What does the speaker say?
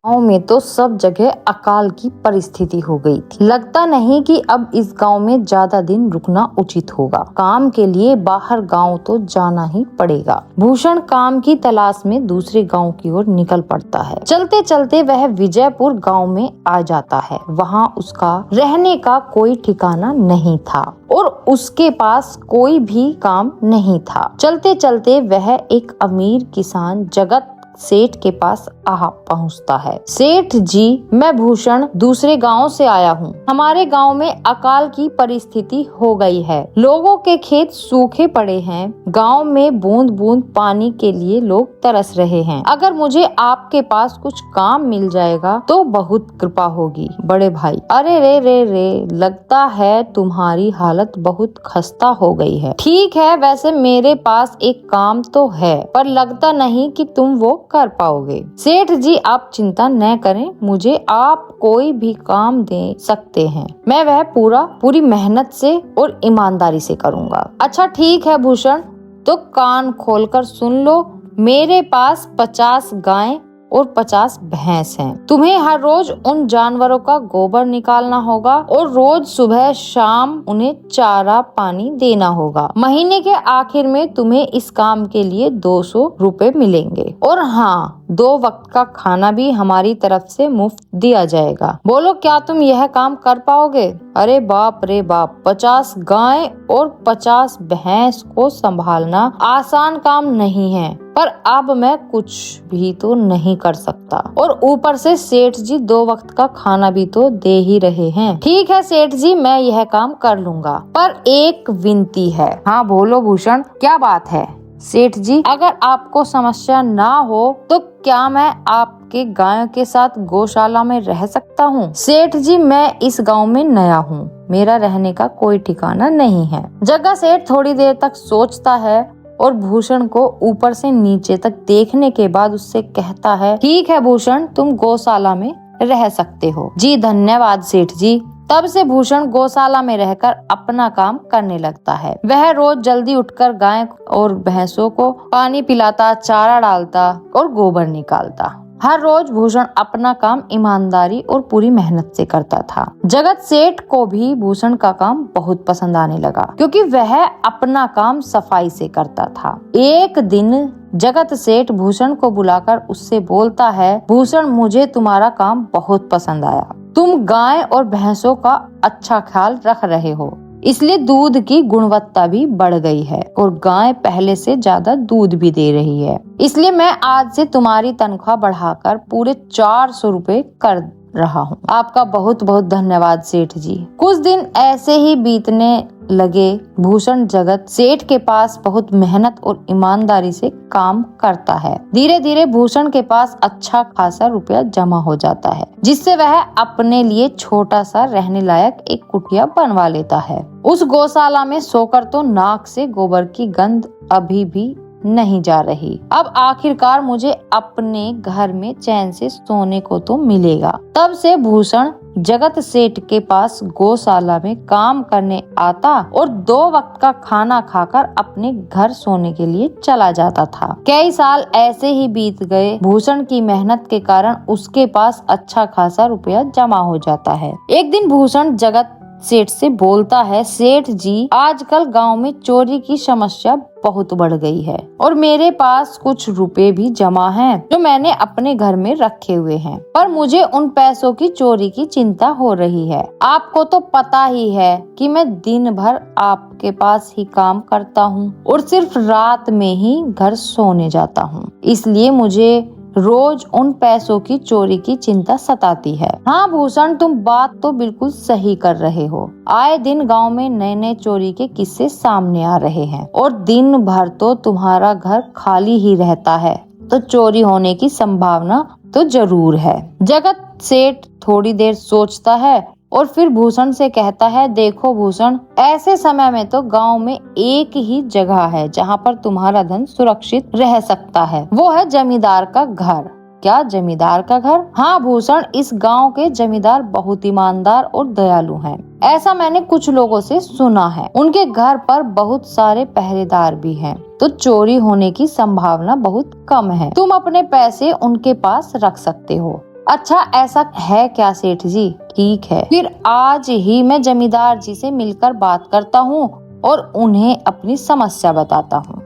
गाँव में तो सब जगह अकाल की परिस्थिति हो गई थी। लगता नहीं कि अब इस गांव में ज्यादा दिन रुकना उचित होगा। काम के लिए बाहर गांव तो जाना ही पड़ेगा। भूषण काम की तलाश में दूसरे गांव की ओर निकल पड़ता है। चलते चलते वह विजयपुर गांव में आ जाता है। वहां उसका रहने का कोई ठिकाना नहीं था और उसके पास कोई भी काम नहीं था। चलते चलते वह एक अमीर किसान जगत सेठ के पास पहुंचता है। सेठ जी, मैं भूषण दूसरे गांव से आया हूं। हमारे गांव में अकाल की परिस्थिति हो गई है। लोगों के खेत सूखे पड़े हैं। गांव में बूंद बूंद पानी के लिए लोग तरस रहे हैं। अगर मुझे आपके पास कुछ काम मिल जाएगा तो बहुत कृपा होगी बड़े भाई। अरे रे रे रे, लगता है तुम्हारी हालत बहुत खस्ता हो गई है। ठीक है, वैसे मेरे पास एक काम तो है, पर लगता नहीं कि तुम वो कर पाओगे। सेठ जी, आप चिंता न करें, मुझे आप कोई भी काम दे सकते हैं। मैं वह पूरी मेहनत से और ईमानदारी से करूँगा। अच्छा ठीक है भूषण, तो कान खोलकर सुन लो। मेरे पास 50 गाय और 50 भैंस हैं। तुम्हें हर रोज उन जानवरों का गोबर निकालना होगा और रोज सुबह शाम उन्हें चारा पानी देना होगा। महीने के आखिर में तुम्हें इस काम के लिए 200 रुपए मिलेंगे। और हाँ, 2 वक्त का खाना भी हमारी तरफ से मुफ्त दिया जाएगा। बोलो, क्या तुम यह काम कर पाओगे? अरे बाप रे बाप, 50 गाय और 50 भैंस को संभालना आसान काम नहीं है, पर अब मैं कुछ भी तो नहीं कर सकता। और ऊपर से सेठ जी 2 वक्त का खाना भी तो दे ही रहे हैं। ठीक है सेठ जी, मैं यह काम कर लूंगा, पर एक विनती है। हाँ बोलो भूषण, क्या बात है? सेठ जी, अगर आपको समस्या ना हो तो क्या मैं आपके गायों के साथ गौशाला में रह सकता हूँ? सेठ जी, मैं इस गांव में नया हूँ, मेरा रहने का कोई ठिकाना नहीं है। जग्गा सेठ थोड़ी देर तक सोचता है और भूषण को ऊपर से नीचे तक देखने के बाद उससे कहता है, ठीक है भूषण, तुम गौशाला में रह सकते हो। जी धन्यवाद सेठ जी। तब से भूषण गौशाला में रहकर अपना काम करने लगता है। वह रोज जल्दी उठकर गाय और भैंसों को पानी पिलाता, चारा डालता और गोबर निकालता। हर रोज भूषण अपना काम ईमानदारी और पूरी मेहनत से करता था। जगत सेठ को भी भूषण का काम बहुत पसंद आने लगा, क्योंकि वह अपना काम सफाई से करता था। एक दिन जगत सेठ भूषण को बुलाकर उससे बोलता है, भूषण, मुझे तुम्हारा काम बहुत पसंद आया। तुम गाय और भैंसों का अच्छा ख्याल रख रहे हो, इसलिए दूध की गुणवत्ता भी बढ़ गई है और गाय पहले से ज्यादा दूध भी दे रही है। इसलिए मैं आज से तुम्हारी तनख्वाह बढ़ाकर पूरे 400 रुपए कर रहा हूँ। आपका बहुत बहुत धन्यवाद सेठ जी। कुछ दिन ऐसे ही बीतने लगे। भूषण जगत सेठ के पास बहुत मेहनत और ईमानदारी से काम करता है। धीरे धीरे भूषण के पास अच्छा खासा रुपया जमा हो जाता है, जिससे वह अपने लिए छोटा सा रहने लायक एक कुटिया बनवा लेता है। उस गौशाला में सोकर तो नाक से गोबर की गंध अभी भी नहीं जा रही। अब आखिरकार मुझे अपने घर में चैन से सोने को तो मिलेगा। तब से भूषण जगत सेठ के पास गौशाला में काम करने आता और 2 वक्त का खाना खाकर अपने घर सोने के लिए चला जाता था। कई साल ऐसे ही बीत गए। भूषण की मेहनत के कारण उसके पास अच्छा खासा रुपया जमा हो जाता है। एक दिन भूषण जगत सेठ से बोलता है, सेठ जी, आजकल गांव में चोरी की समस्या बहुत बढ़ गई है और मेरे पास कुछ रुपए भी जमा हैं जो मैंने अपने घर में रखे हुए हैं, पर मुझे उन पैसों की चोरी की चिंता हो रही है। आपको तो पता ही है कि मैं दिन भर आपके पास ही काम करता हूँ और सिर्फ रात में ही घर सोने जाता हूँ, इसलिए मुझे रोज उन पैसों की चोरी की चिंता सताती है। हाँ भूषण, तुम बात तो बिल्कुल सही कर रहे हो। आए दिन गांव में नए नए चोरी के किस्से सामने आ रहे हैं और दिन भर तो तुम्हारा घर खाली ही रहता है, तो चोरी होने की संभावना तो जरूर है। जगत सेठ थोड़ी देर सोचता है और फिर भूषण से कहता है, देखो भूषण, ऐसे समय में तो गांव में एक ही जगह है जहां पर तुम्हारा धन सुरक्षित रह सकता है, वो है जमींदार का घर। क्या जमींदार का घर? हाँ भूषण, इस गांव के जमींदार बहुत ईमानदार और दयालु हैं। ऐसा मैंने कुछ लोगों से सुना है। उनके घर पर बहुत सारे पहरेदार भी हैं, तो चोरी होने की संभावना बहुत कम है। तुम अपने पैसे उनके पास रख सकते हो। अच्छा ऐसा है क्या सेठ जी? ठीक है, फिर आज ही मैं जमींदार जी से मिलकर बात करता हूँ और उन्हें अपनी समस्या बताता हूँ।